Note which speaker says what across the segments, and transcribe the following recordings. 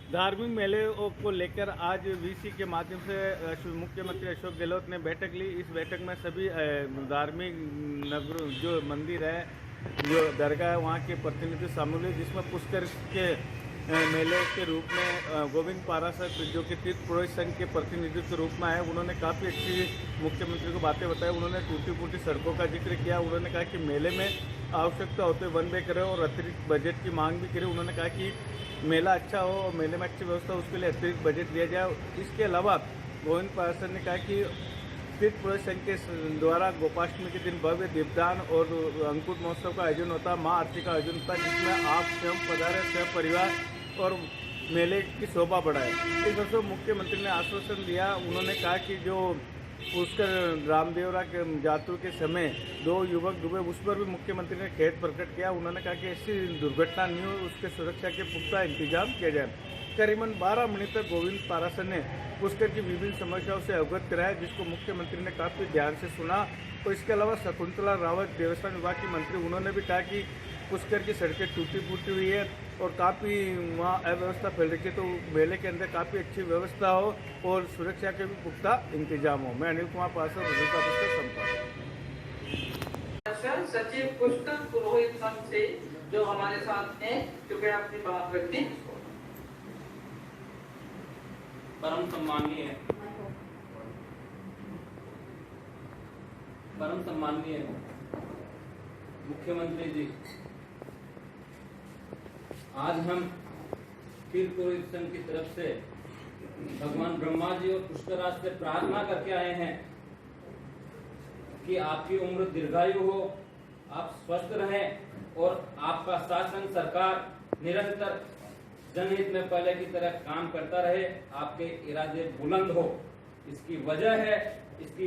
Speaker 1: धार्मिक मेले को लेकर आज वीसी के माध्यम से मुख्यमंत्री अशोक गहलोत ने बैठक ली। इस बैठक में सभी धार्मिक नगर जो मंदिर है, जो दरगाह है, वहाँ के प्रतिनिधि शामिल हुए, जिसमें पुष्कर के मेले के रूप में गोविंद पाराशर जो कि तीर्थ पुरोहित संघ के प्रतिनिधि के रूप में आए, उन्होंने काफ़ी अच्छी मुख्यमंत्री को बातें बताई। उन्होंने टूटी फूटी सड़कों का जिक्र किया। उन्होंने कहा कि मेले में आवश्यकता होते वन वे करें और अतिरिक्त बजट की मांग भी करें। उन्होंने कहा कि मेला अच्छा हो और मेले में अच्छी व्यवस्था हो, उसके लिए अतिरिक्त बजट दिया जाए। इसके अलावा गोविंद पाराशर ने कहा कि तीर्थ पुरोहित संघ के द्वारा गोपाष्टमी के दिन भव्य दीपदान और अंकुट महोत्सव का आयोजन होता है, माँ आरती का आयोजन होता है, जिसमें आप स्वयं पधारे, स्वयं परिवार और मेले की शोभा बढ़ाए। इस अवसर मुख्यमंत्री ने आश्वासन दिया। उन्होंने कहा कि जो पुष्कर रामदेवरा के जातरू के समय 2 युवक डूबे, उस पर भी मुख्यमंत्री ने खेद प्रकट किया। उन्होंने कहा कि ऐसी दुर्घटना नहीं हो, उसके सुरक्षा के पुख्ता इंतजाम किया जाए। करीबन 12 मिनट तक गोविंद पाराशर ने पुष्कर की विभिन्न समस्याओं से अवगत कराया, जिसको मुख्यमंत्री ने काफ़ी ध्यान से सुना। और इसके अलावा शकुंतला रावत देवस्थान विभाग की मंत्री, उन्होंने भी कहा कि पुष्कर की सड़कें टूटी फूटी हुई है और काफ़ी वहाँ अव्यवस्था फैल रही है, तो मेले के अंदर काफ़ी अच्छी व्यवस्था हो और सुरक्षा के भी पुख्ता इंतजाम हो। मैं अनिल कुमार पाराशर, भूमिका पुस्तक संपर्क
Speaker 2: सचिव पुष्कर पुरोहित संघ से जो हमारे साथ हैं, कृपया अपनी बात रखें।
Speaker 3: परम सम्माननीय मुख्यमंत्री जी, आज हम तीर्थ पुरोहित संघ की तरफ से भगवान ब्रह्मा जी और पुष्कराज से प्रार्थना करके आए हैं कि आपकी उम्र दीर्घायु हो, आप स्वस्थ रहें और आपका शासन सरकार निरंतर जनहित में पहले की तरह काम करता रहे, आपके इरादे बुलंद हो। इसकी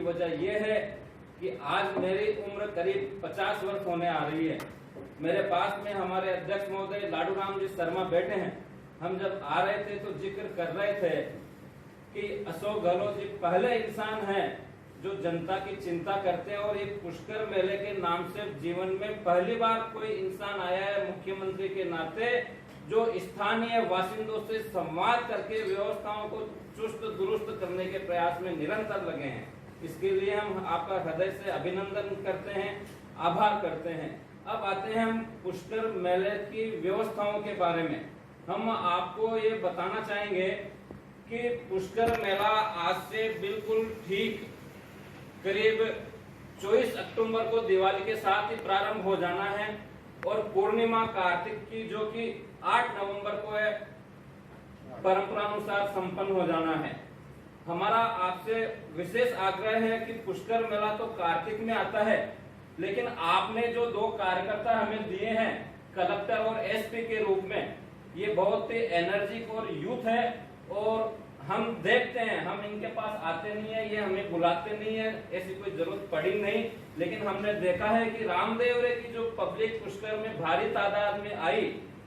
Speaker 3: वजह यह है कि आज मेरी उम्र करीब 50 वर्ष होने आ रही है। मेरे पास में हमारे अध्यक्ष महोदय लाडू राम जी शर्मा बैठे हैं। हम जब आ रहे थे तो जिक्र कर रहे थे कि अशोक गहलोत जी पहले इंसान हैं जो जनता की चिंता करते हैं और एक पुष्कर मेले के नाम से जीवन में पहली बार कोई इंसान आया है मुख्यमंत्री के नाते, जो स्थानीय बासिंदों से संवाद करके व्यवस्थाओं को चुस्त दुरुस्त करने के प्रयास में निरंतर लगे हैं। इसके लिए हम आपका हृदय से अभिनंदन करते हैं, आभार करते हैं। अब आते हैं हम पुष्कर मेले की व्यवस्थाओं के बारे में। हम आपको ये बताना चाहेंगे कि पुष्कर मेला आज से बिल्कुल ठीक करीब 24 अक्टूबर को दिवाली के साथ ही प्रारंभ हो जाना है और पूर्णिमा कार्तिक की जो कि 8 नवंबर को है, परंपरानुसार संपन्न हो जाना है। हमारा आपसे विशेष आग्रह है कि पुष्कर मेला तो कार्तिक में आता है, लेकिन आपने जो 2 कार्यकर्ता हमें दिए हैं कलेक्टर और एसपी के रूप में, ये बहुत ही एनर्जिक और यूथ है और हम देखते हैं, हम इनके पास आते नहीं है, ये हमें बुलाते नहीं है, ऐसी कोई जरूरत पड़ी नहीं, लेकिन हमने देखा है कि रामदेवरे की जो पब्लिक पुष्कर में भारी तादाद में आई,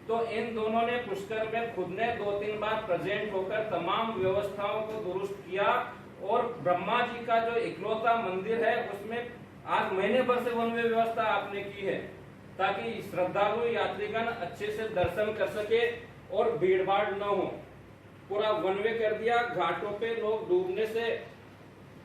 Speaker 3: तो इन दोनों ने पुष्कर में खुद ने 2-3 बार प्रेजेंट होकर तमाम व्यवस्थाओं को दुरुस्त किया और ब्रह्मा जी का जो इकलौता मंदिर है उसमें आज महीने भर से वन वे व्यवस्था आपने की है, ताकि श्रद्धालु यात्रीगण अच्छे से दर्शन कर सके और भीड़ भाड़ न हो। पूरा वन वे कर दिया, घाटों पे लोग डूबने से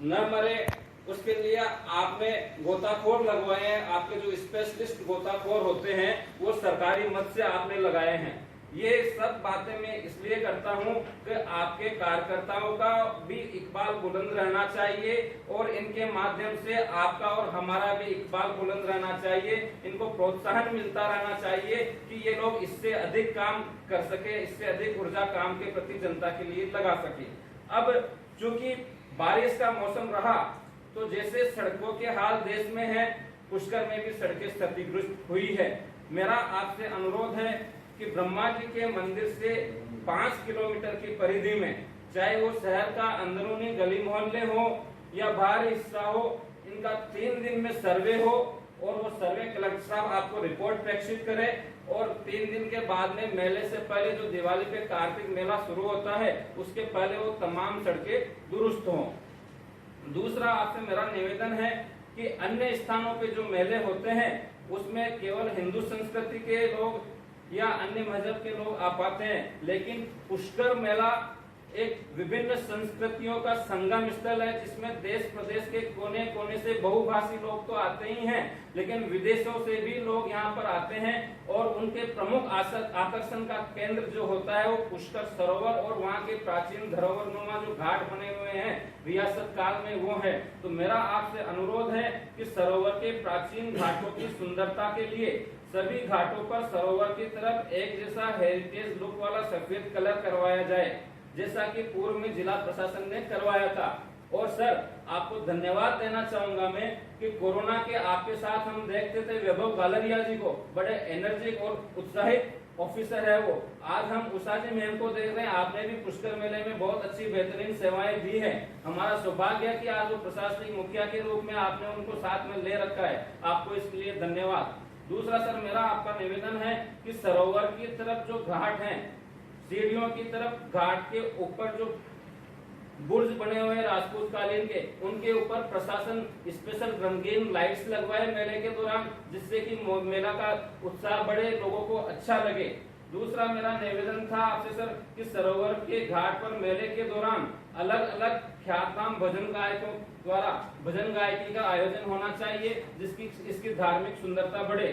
Speaker 3: न मरे, उसके लिए आपने गोताखोर लगवाए हैं। आपके जो स्पेशलिस्ट गोताखोर होते हैं वो सरकारी मद से आपने लगाए हैं। ये सब बातें मैं इसलिए करता हूं कि आपके कार्यकर्ताओं का भी इकबाल बुलंद रहना चाहिए और इनके माध्यम से आपका और हमारा भी इकबाल बुलंद रहना चाहिए। इनको प्रोत्साहन मिलता रहना चाहिए कि ये लोग इससे अधिक काम कर सके, इससे अधिक ऊर्जा काम के प्रति जनता के लिए लगा सके। अब चूंकि बारिश का मौसम रहा तो जैसे सड़कों के हाल देश में है, पुष्कर में भी सड़कें क्षतिग्रस्त हुई है। मेरा आपसे अनुरोध है कि ब्रह्मा जी के मंदिर से 5 किलोमीटर की परिधि में, चाहे वो शहर का अंदरूनी गली मोहल्ले हो या बाहरी हिस्सा हो, इनका 3 दिन में सर्वे हो और वो सर्वे कलेक्टर साहब आपको रिपोर्ट प्रेषित करे और 3 दिन के बाद में मेले से पहले जो दिवाली पे कार्तिक मेला शुरू होता है उसके पहले वो तमाम सड़कें दुरुस्त हों। दूसरा आपसे मेरा निवेदन है कि अन्य स्थानों पे जो मेले होते हैं उसमें केवल हिंदू संस्कृति के लोग या अन्य मजहब के लोग आ पाते हैं, लेकिन पुष्कर मेला एक विभिन्न संस्कृतियों का संगम स्थल है, जिसमें देश प्रदेश के कोने कोने से बहुभाषी लोग तो आते ही हैं, लेकिन विदेशों से भी लोग यहाँ पर आते हैं। और उनके प्रमुख आकर्षण का केंद्र जो होता है वो पुष्कर सरोवर और वहाँ के प्राचीन धरोहरनुमा जो घाट बने हुए हैं रियासत काल में, वो है। तो मेरा आपसे अनुरोध है कि सरोवर के प्राचीन घाटों की सुंदरता के लिए सभी घाटों पर सरोवर की तरफ एक जैसा हेरिटेज लुक वाला सफेद कलर करवाया जाए, जैसा कि पूर्व में जिला प्रशासन ने करवाया था। और सर, आपको धन्यवाद देना चाहूंगा मैं कि कोरोना के आपके साथ हम देखते थे वैभव गालरिया जी को, बड़े एनर्जिक और उत्साहित ऑफिसर है वो। आज हम उषा जी मैम को देख रहे हैं, आपने भी पुष्कर मेले में बहुत अच्छी बेहतरीन सेवाएं दी हैं। हमारा सौभाग्य है कि आज वो प्रशासनिक मुखिया के रूप में आपने उनको साथ में ले रखा है, आपको इसके लिए धन्यवाद। दूसरा सर, मेरा आपका निवेदन है कि सरोवर की तरफ जो घाट हैं, सीढ़ियों की तरफ घाट के ऊपर जो बुर्ज बने हुए हैं राजपूत कालीन के, उनके ऊपर प्रशासन स्पेशल रंगीन लाइट्स लगवाए मेले के दौरान, जिससे कि मेला का उत्साह बढ़े, लोगों को अच्छा लगे। दूसरा मेरा निवेदन था आपसे सर कि सरोवर के घाट पर मेले के दौरान अलग अलग ख्यातनाम भजन गायकों द्वारा भजन गायकी का आयोजन होना चाहिए, जिसकी इसकी धार्मिक सुंदरता बढ़े।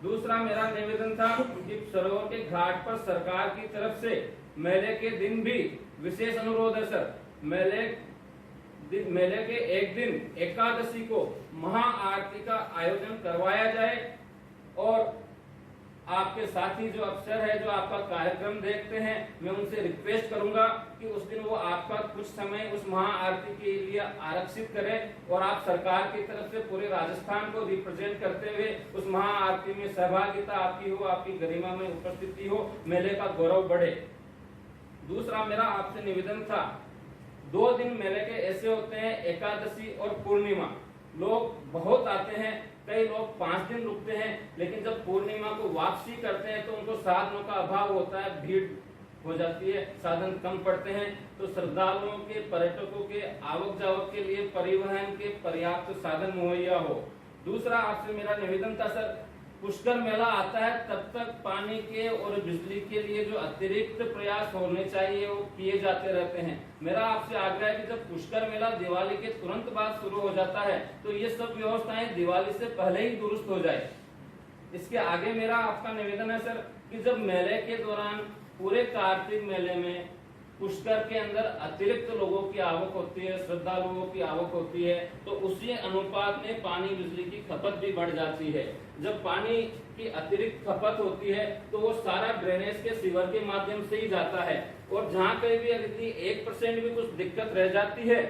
Speaker 3: दूसरा मेरा निवेदन था कि सरोवर के घाट पर सरकार की तरफ से मेले के दिन भी विशेष अनुरोध है सर, मेले के एक दिन एकादशी को महाआरती का आयोजन करवाया जाए। और आपके साथी जो अफसर है, जो आपका कार्यक्रम देखते हैं, मैं उनसे रिक्वेस्ट करूंगा कि उस दिन वो आपका कुछ समय उस महाआरती के लिए आरक्षित करें और आप सरकार की तरफ से पूरे राजस्थान को रिप्रेजेंट करते हुए उस महाआरती में सहभागिता आपकी हो, आपकी गरिमा में उपस्थिति हो, मेले का गौरव बढ़े। दूसरा मेरा आपसे निवेदन था, 2 दिन मेले के ऐसे होते हैं, एकादशी और पूर्णिमा, लोग बहुत आते हैं, कई लोग 5 दिन रुकते हैं, लेकिन जब पूर्णिमा को वापसी करते हैं तो उनको साधनों का अभाव होता है, भीड़ हो जाती है, साधन कम पड़ते हैं। तो श्रद्धालुओं के, पर्यटकों के आवक जावक के लिए परिवहन के पर्याप्त साधन मुहैया हो। दूसरा आपसे मेरा निवेदन था सर, पुष्कर मेला आता है तब तक पानी के और बिजली के लिए जो अतिरिक्त प्रयास होने चाहिए वो किए जाते रहते हैं। मेरा आपसे आग्रह है कि जब पुष्कर मेला दिवाली के तुरंत बाद शुरू हो जाता है तो ये सब व्यवस्थाएं दिवाली से पहले ही दुरुस्त हो जाए। इसके आगे मेरा आपका निवेदन है सर कि जब मेले के दौरान पूरे कार्तिक मेले में पुष्कर के अंदर अतिरिक्त लोगों की आवक होती है, श्रद्धालुओं की आवक होती है, तो उसी अनुपात में पानी बिजली की खपत भी बढ़ जाती है। जब पानी की अतिरिक्त खपत होती है तो वो सारा ड्रेनेज के सीवर के माध्यम से ही जाता है, और जहाँ कहीं भी यदि 1% भी कुछ दिक्कत रह जाती है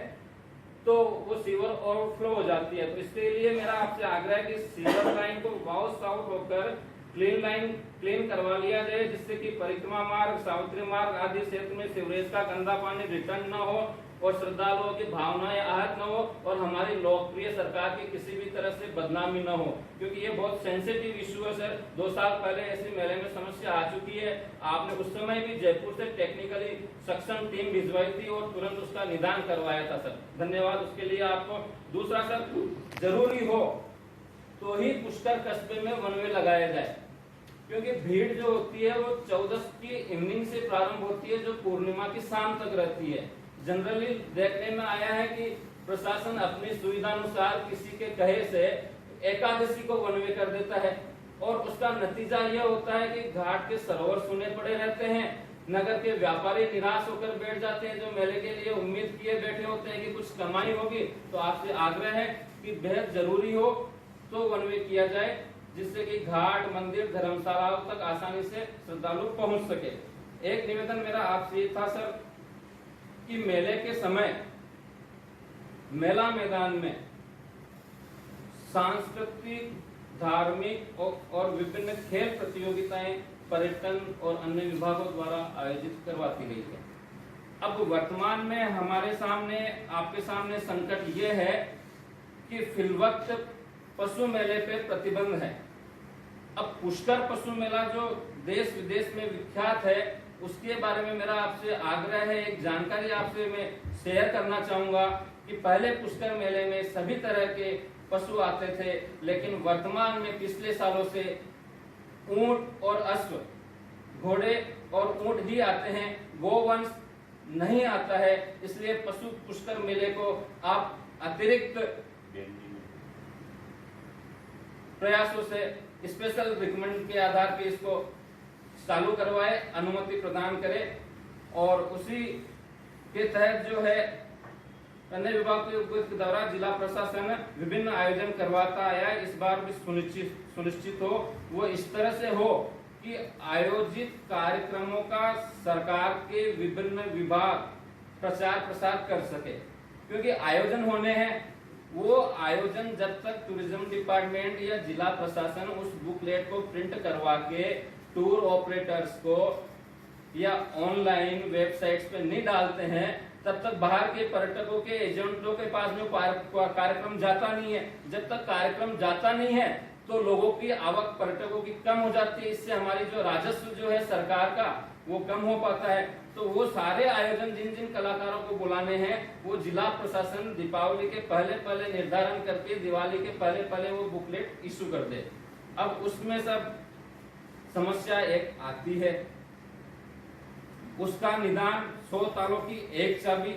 Speaker 3: तो वो सीवर ओवरफ्लो हो जाती है। तो इसके लिए मेरा आपसे आग्रह है कि सीवर लाइन को बाउंस आउट होकर क्लीन करवा लिया जाए, जिससे कि परिक्रमा मार्ग, सावित्री मार्ग आदि क्षेत्र में सीवरेज का गंदा पानी रिटर्न न हो और श्रद्धालुओं की भावनाएं आहत न हो और हमारी लोकप्रिय सरकार की किसी भी तरह से बदनामी न हो, क्योंकि ये बहुत सेंसिटिव इश्यू है सर। 2 साल पहले ऐसी मेले में समस्या आ चुकी है, आपने उस समय भी जयपुर से टेक्निकली सक्षम टीम भिजवाई थी और तुरंत उसका निदान करवाया था सर, धन्यवाद उसके लिए आपको। दूसरा सर, जरूरी हो तो ही पुष्कर कस्बे में वन वे लगाया जाए, क्योंकि भीड़ जो होती है वो 14 की इवनिंग से प्रारंभ होती है, जो पूर्णिमा की शाम तक रहती है। जनरली देखने में आया है कि प्रशासन अपनी सुविधा अनुसार किसी के कहे से एकादशी को वन वे कर देता है, और उसका नतीजा यह होता है कि घाट के सरोवर सुने पड़े रहते हैं, नगर के व्यापारी निराश होकर बैठ जाते हैं, जो मेले के लिए उम्मीद किए बैठे होते हैं कि कुछ कमाई होगी। तो आपसे आग्रह है कि बेहद जरूरी हो तो वन वे किया जाए, जिससे कि घाट, मंदिर, धर्मशालाओं तक आसानी से श्रद्धालु पहुंच सके। एक निवेदन मेरा आपसे था सर कि मेले के समय मेला मैदान में सांस्कृतिक, धार्मिक और विभिन्न खेल प्रतियोगिताएं पर्यटन और अन्य विभागों द्वारा आयोजित करवाती गई है। अब वर्तमान में हमारे सामने, आपके सामने संकट ये है कि फिलवक्त पशु मेले पे प्रतिबंध है। अब पुष्कर पशु मेला जो देश विदेश में विख्यात है, उसके बारे में मेरा आपसे आग्रह है, एक जानकारी आपसे मैं शेयर करना चाहूंगा कि पहले पुष्कर मेले में सभी तरह के पशु आते थे, लेकिन वर्तमान में पिछले सालों से ऊंट और अश्व घोड़े और ऊंट ही आते हैं, गोवंश नहीं आता है। इसलिए पशु पुष्कर मेले को आप अतिरिक्त प्रयासों से स्पेशल रिकमेंड के आधार पर इसको चालू करवाए, अनुमति प्रदान करे और उसी के तहत जो है अन्य विभाग के द्वारा जिला प्रशासन विभिन्न आयोजन करवाता आया है। इस बार भी सुनिश्चित हो वो इस तरह से हो कि आयोजित कार्यक्रमों का सरकार के विभिन्न विभाग प्रचार प्रसार कर सके, क्योंकि आयोजन होने हैं। वो आयोजन जब तक टूरिज्म डिपार्टमेंट या जिला प्रशासन उस बुकलेट को प्रिंट करवा के टूर ऑपरेटर्स को या ऑनलाइन वेबसाइट्स पे नहीं डालते हैं, तब तक बाहर के पर्यटकों के एजेंटों के पास में कार्यक्रम जाता नहीं है। जब तक कार्यक्रम जाता नहीं है तो लोगों की आवक पर्यटकों की कम हो जाती है। इससे हमारी जो राजस्व जो है सरकार का वो कम हो पाता है। तो वो सारे आयोजन जिन जिन कलाकारों को बुलाने हैं वो जिला प्रशासन दीपावली के पहले निर्धारण करके दिवाली के पहले वो बुकलेट इशू कर दे। अब उसमें सब समस्या एक आती है, उसका निदान 100 तालों की एक चाबी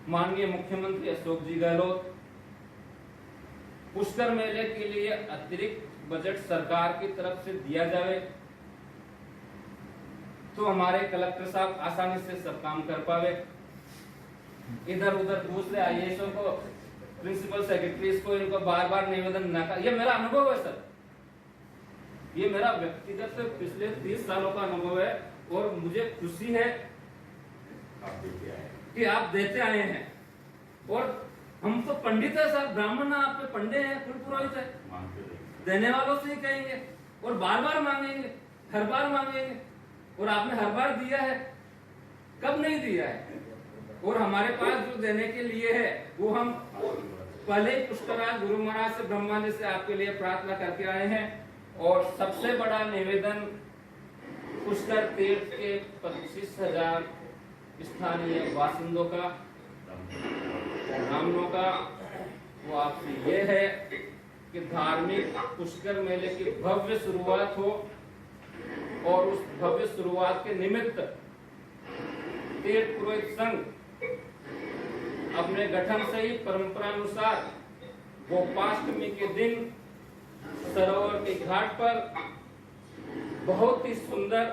Speaker 3: माननीय मुख्यमंत्री अशोक जी गहलोत, पुष्कर मेले के लिए अतिरिक्त बजट सरकार की तरफ से दिया जाए तो हमारे कलेक्टर साहब आसानी से सब काम कर पावे। इधर उधर दूसरे आईएएसओ को, प्रिंसिपल सेक्रेटरीज को इनको बार बार निवेदन न कर, ये मेरा अनुभव है सर, ये मेरा व्यक्तिगत पिछले 30 सालों का अनुभव है और मुझे खुशी है कि आप देते आए हैं। और हम तो पंडित है सर, ब्राह्मण आप पे पंडे हैं, कुल पुरोहित है, देने वालों से ही कहेंगे और बार बार मांगेंगे, हर बार मांगेंगे। और आपने हर बार दिया है, कब नहीं दिया है? और हमारे पास जो देने के लिए है वो हम पहले ही पुष्कराज गुरु महाराज से ब्रह्मा जी से आपके लिए प्रार्थना करके आए हैं। और सबसे बड़ा निवेदन पुष्कर तीर्थ के 25,000 स्थानीय बासिंदों का, ब्राह्मणों का, वो आपसे ये है कि धार्मिक पुष्कर मेले की भव्य शुरुआत हो और उस भव्य शुरुआत के निमित्त तीर्थ पुरोहित संघ अपने गठन से ही परंपरानुसार गोपाष्टमी के दिन सरोवर के घाट पर बहुत ही सुंदर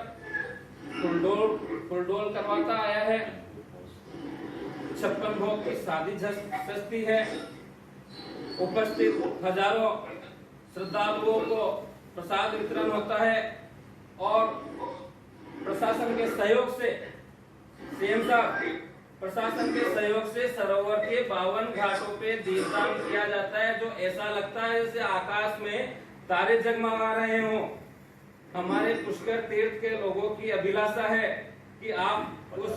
Speaker 3: फुलडोल करवाता आया है। 56 भोग की शादी सस्ती है। उपस्थित हजारों श्रद्धालुओं को प्रसाद वितरण होता है और प्रशासन के सहयोग से, सीएम साहब, प्रशासन के सहयोग से सरोवर के 52 घाटों पे दीपदान किया जाता है, जो ऐसा लगता है जैसे आकाश में तारे जगमगा रहे हों। हमारे पुष्कर तीर्थ के लोगों की अभिलाषा है कि आप उस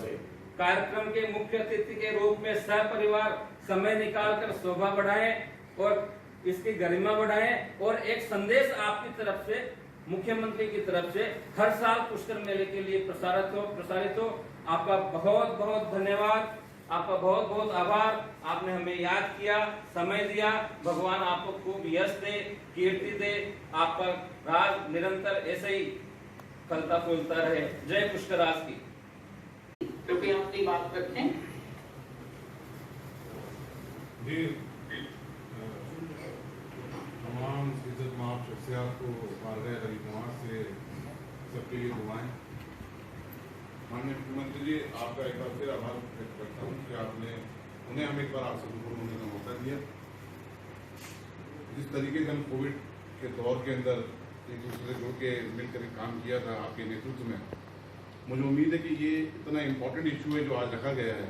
Speaker 3: कार्यक्रम के मुख्य अतिथि के रूप में सपरिवार समय निकालकर शोभा बढ़ाएं और इसकी गरिमा बढ़ाएं और एक संदेश आपकी तरफ से, मुख्यमंत्री की तरफ से हर साल पुष्कर मेले के लिए प्रसारित हो। आपका बहुत बहुत धन्यवाद, आपका बहुत बहुत आभार। आपने हमें याद किया, समय दिया। भगवान आपको खूब यश दे, कीर्ति दे, आपका राज निरंतर ऐसे ही फलता फूलता रहे। जय पुष्कराज की।
Speaker 2: कृपया अपनी बात रखें।
Speaker 4: जी, तमाम इज्जत माफ शख्सियात को वालदे गरीब नवाज से सबके लिए दुआएं। माननीय मुख्यमंत्री जी, आपका एक बार फिर आभार व्यक्त करता हूँ कि आपने उन्हें हम एक बार आपसे रूबरू होने का मौका दिया। जिस तरीके से हम कोविड के दौर के अंदर एक दूसरे से जुड़ के मिलकर काम किया था आपके नेतृत्व में, मुझे उम्मीद है कि ये इतना इम्पोर्टेंट इशू है जो आज रखा गया है,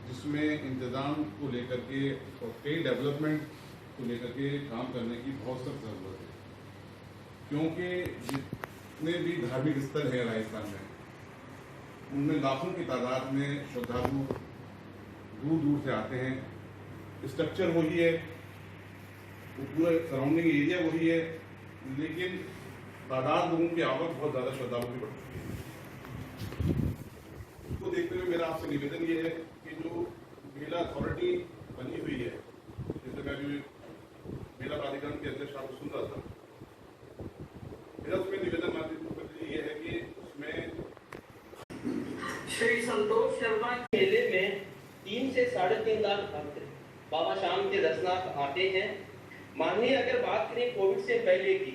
Speaker 4: जिसमें इंतज़ाम को लेकर के और कई डेवलपमेंट को लेकर के काम करने की बहुत सख्त ज़रूरत है। क्योंकि जितने भी धार्मिक स्थल हैं राजस्थान में, उनमें लाखों की तादाद में श्रद्धालु दूर दूर से आते हैं। स्ट्रक्चर वही है, वो पूरा सराउंडिंग एरिया वही है, लेकिन तादाद लोगों की आवक बहुत ज़्यादा श्रद्धालुओं की बढ़ चुकी है। उसको देखते हुए मेरा आपसे निवेदन ये है कि जो मेला अथॉरिटी बनी हुई है, जैसे मैं भी मेला प्राधिकरण के अध्यक्ष आपको सुन रहा था, मेरा उसमें निवेदन माननीय
Speaker 2: श्री संतोष शर्मा
Speaker 5: मेले में 3 से 3.5 लाख भक्त बाबा शाम के दर्शनार्थ आते हैं। माननीय अगर बात करें कोविड से पहले की,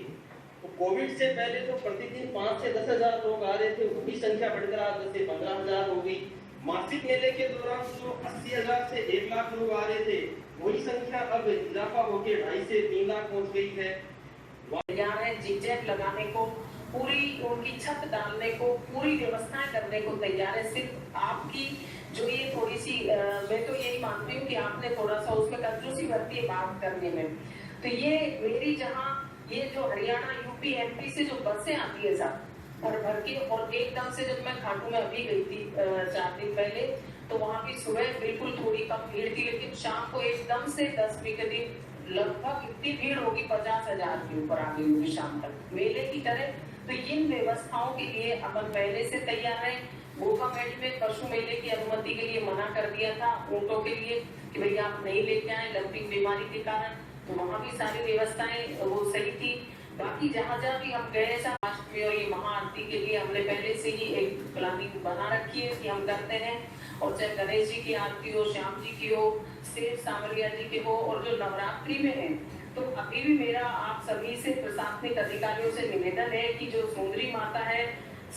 Speaker 5: तो कोविड से पहले तो प्रतिदिन 5 से 10 हजार लोग आ रहे थे, वही संख्या बढ़कर आज 10 से 15 हजार हो गई। मासिक मेले के दौरान जो 80,000 से 1 लाख लोग आ रहे थे, वही संख्या अब इजाफा होकर 2.5 से 3 लाख पहुंच गई है।
Speaker 6: तैयार है जिगजैग लगाने को, पूरी उनकी छत डालने को, पूरी व्यवस्थाएं करने को तैयार है। सिर्फ आपकी जो ये थोड़ी सी मैं तो यही मानती हूँ कि आपने थोड़ा सा उसमें कंजूसी बरती है बात करने में। तो ये मेरी जहाँ ये जो हरियाणा यूपी एमपी से जो बसें आती है साहब भर भर के, और एकदम से जब मैं खाटू में अभी गई थी 4 दिन पहले, तो वहाँ भी सुबह बिल्कुल थोड़ी कम भीड़ थी, लेकिन शाम को एकदम से 10वीं के दिन लगभग इतनी भीड़ होगी 50,000 के ऊपर आ गई होगी शाम तक मेले की तरह। तो इन व्यवस्थाओं के लिए अपन पहले से तैयार है। गोकामेडी में पशु मेले की अनुमति के लिए मना कर दिया था ऊँटों के लिए कि भैया आप नहीं लेके आए लंपिंग बीमारी के कारण, तो वहाँ भी सारी व्यवस्थाएं वो सही थी। बाकी जहाँ भी हम गए राष्ट्र और ये महाआरती के लिए हमने पहले से ही एक प्लानिंग बना रखी है कि हम करते हैं, और चाहे गणेश जी की आरती हो, श्याम जी की हो, शेर सांवरिया जी की हो, और जो नवरात्रि में है, तो अभी भी मेरा आप सभी से प्रशासनिक अधिकारियों से निवेदन है कि जो सुंदरी माता है,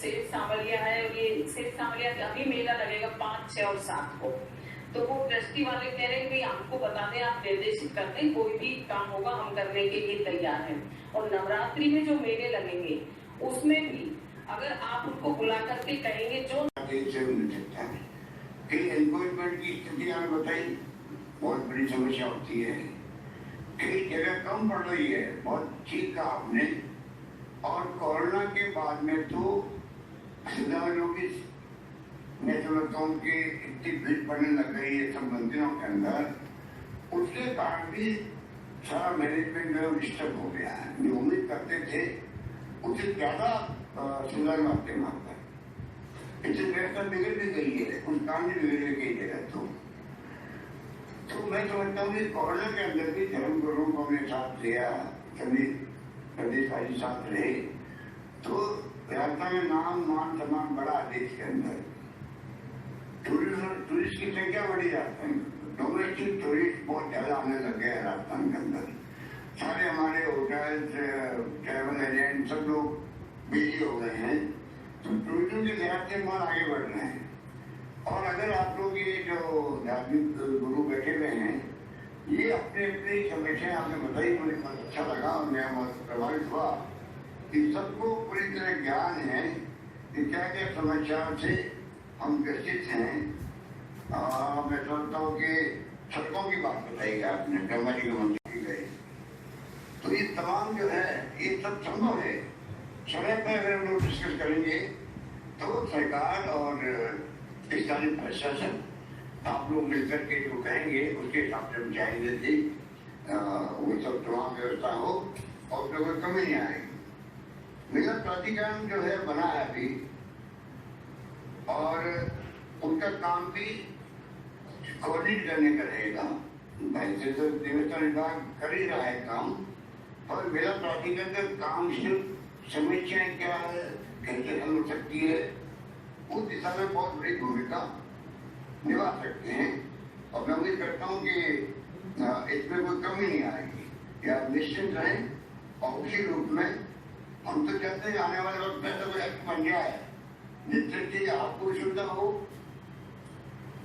Speaker 6: शेर सांवरिया है, और ये शेर सांवरिया का अभी मेला लगेगा 5, 6 और 7 को, तो वो ट्रस्टी वाले कह रहे हैं कि हमको बता दें, आप निर्देशित कर दें, कोई भी काम होगा हम करने के लिए तैयार हैं। और नवरात्रि में जो मेले लगेंगे उसमें भी अगर आप उनको बुला करके कहेंगे जो
Speaker 7: एनकोचमेंट की स्थिति हमें बताई, बहुत बड़ी समस्या होती है। कई जगह कम पड़ रही है, बहुत ठीक कहा आपने। और कोरोना के बाद में तो लोग मैं समझता हूँ कि इतनी भीड़ पड़ने लग गई है सब मंदिरों के अंदर, उसके बाद भी सारा मैनेजमेंट जो डिस्टर्ब हो गया है। जो उम्मीद करते थे उससे ज्यादा सुधार आते वहां पर, इससे व्यवस्था बिगड़ भी गई है, कुछ काम भी बिगड़ गई जगह। तो मैं समझता हूँ कि कोरोना के अंदर भी धर्म गुरुओं को हमने साथ लिया, सभी प्रदेशवासी साथ रहे, तो व्यवस्था में नाम मान सम्मान बढ़ा देश के अंदर। टूरिस्ट की संख्या बढ़ी जाती है, डोमेस्टिक टूरिस्ट बहुत ज्यादा आने लग गए हैं राजस्थान के अंदर। सारे हमारे होटल्स, ट्रैवल एजेंट सब लोग बिजी हो गए हैं, तो टूरिज्म के लिहाज से बहुत आगे बढ़ रहे हैं। और अगर आप लोग ये जो धार्मिक गुरु बैठे हुए हैं, ये अपने अपनी समस्या आपने बताई, मुझे बहुत अच्छा लगा और मैं बहुत प्रभावित हुआ कि सबको पूरी तरह ज्ञान है कि क्या क्या समस्याओं से हम ग्रसित हैं। मैं सोचता हूँ कि सड़कों की बात बताई आपने, ब्रह्मा जी के मंदिर की गई, तो ये तमाम जो है ये सब संभव है। समय पर अगर हम लोग डिस्कस करेंगे तो सरकार और स्थानीय प्रशासन आप लोग मिलकर के जो कहेंगे उसके हिसाब से हम चाहेंगे कि वो सब तमाम व्यवस्था हो और कोई कमी नहीं आएगी। मेरा प्राधिकरण जो है बना है अभी, और उनका काम भी कोऑर्डिनेट करने का रहेगा। वैसे तो देवस्थान विभाग कर ही रहा है काम, और मेरा प्राधिकरण का काम सिर्फ समस्याएं क्या है, कैसे हल हो सकती है, उस दिशा में बहुत बड़ी भूमिका निभा सकते हैं। और मैं उम्मीद करता हूँ कि इसमें कोई कमी नहीं आएगी, या निश्चित रहें। और उसी रूप में हम तो चाहते हैं आने वाले वक्त में तो कोई एक्ट बन जाए जिससे कि आपको सुविधा हो,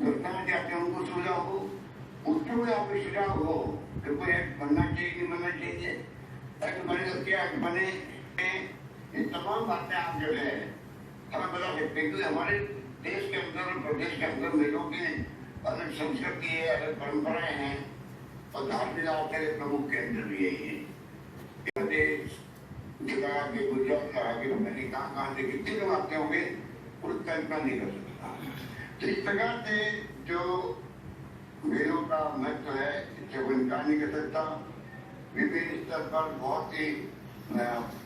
Speaker 7: चाहते हैं उनको सुविधा हो, उसको भी आपको सुझाव हो कि कोई एक्ट बनना चाहिए नहीं बनना चाहिए, एक्ट बने तो क्या एक्ट बने, ये तमाम बातें आप जो है हमें बता सकते हैं। क्योंकि हमारे देश के अंदर और प्रदेश के अंदर मेलों की अलग संस्कृति है, अलग परंपराएं हैं, और धार्मिक आस्था के प्रमुख केंद्र भी यही है। प्रदेश के गुजरात का आगे मैंने कहाँ से कितने लोग आते होंगे कुछ कल्पना नहीं कर सकता। तो इस प्रकार से जो मेलों का महत्व है इससे कोई इनकार नहीं कर सकता। विभिन्न स्तर पर बहुत ही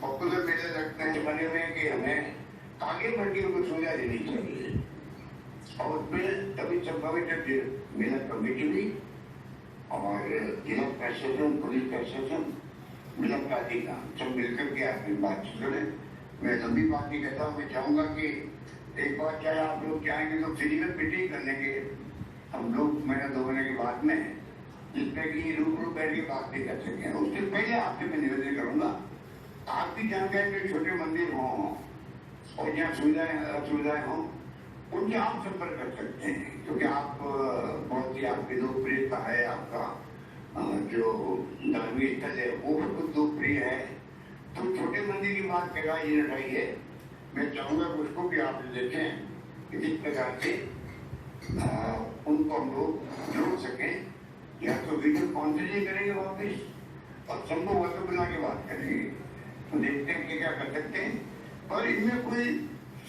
Speaker 7: पॉपुलर मेले लगते हैं बने हुए कि हमें आगे बढ़ के उनको सुविधा देनी चाहिए, और उसमें तभी संभवित जब मेला कमेटी भी और जिला प्रशासन, पुलिस प्रशासन, मेला प्राधिकरण सब मिलकर के आपकी बातचीत करें। मैं लंबी बात नहीं कहता हूँ, मैं चाहूंगा कि एक बार चाहे आप लोग चाहेंगे तो फ्री में मीटिंग करने के हम लोग महीने 2 महीने के बाद में, जिसमें कि रूबरू बैठ के बात भी कर सकें। उससे पहले आपसे मैं निवेदन करूंगा, आपकी जानकारी में छोटे मंदिर हों और जहाँ असुविधाएं हों, उनसे आप संपर्क कर सकते हैं, क्योंकि आप बहुत ही आपकी लोकप्रियता है, आपका जो धार्मिक स्थल है वो बहुत लोकप्रिय है। तो छोटे मंदिर की बात कराइए हटाइए, मैं चाहूंगा उसको भी आप देखें कि किस प्रकार से उनको हम लोग जोड़ सकें, या तो वीडियो कॉन्फ्रेंसिंग करेंगे वापिस और संभव हो तो बुला के बात करेंगे, तो देखते हैं कि क्या कर सकते हैं। पर इनमें कोई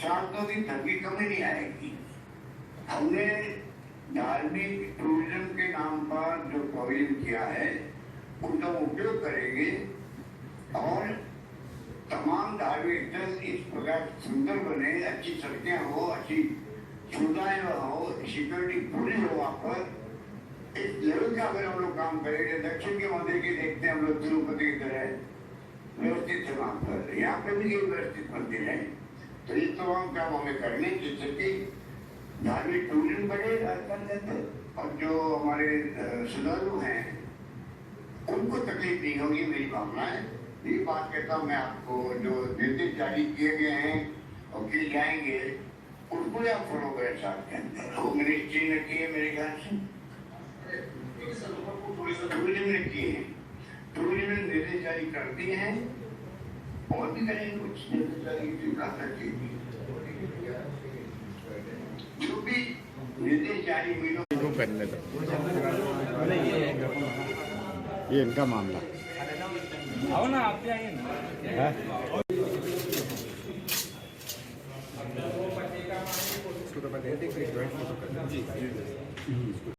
Speaker 7: शास्त्रों की धन की कमी नहीं आएगी। हमने धार्मिक टूरिज्म के नाम पर जो प्रोविजन किया है उनका उपयोग करेंगे और तमाम धार्मिक स्थल इस प्रकार सुंदर बने, अच्छी सड़कें हो, अच्छी सुविधाएं हो, सिक्योरिटी पूरी हो वहाँ पर। इस लेवल का अगर हम लोग काम करेंगे, दक्षिण के मंदिर के देखते हैं हम लोग तिरुपति की तरह व्यवस्थित है वहाँ पर, यहाँ पे भी एक व्यवस्थित मंदिर है। तो इस तमाम काम हमें करने जिससे कि धार्मिक टूरिज्म बढ़े राजस्थान के अंदर, और जो हमारे श्रद्धालु हैं उनको तकलीफ नहीं होगी, मेरी भावना है। ये बात कहता हूँ मैं आपको, जो निर्देश जारी किए गए हैं और किए जाएंगे उनको आप फॉलो करें साथ के अंदर। होम मिनिस्ट्री ने किए मेरे ख्याल से, टूरिज्म ने किए हैं, टूरिज्म ने निर्देश जारी कर दिए हैं और भी करेंगे कुछ निर्देश जारी जो भी निर्देश जारी मिलो
Speaker 8: करने दो, ये इनका मामला
Speaker 3: आओ ना, आप भी आइए ना।
Speaker 8: उसको तो मैं दे देंगे, ज्वाइंट फोटो करना। जी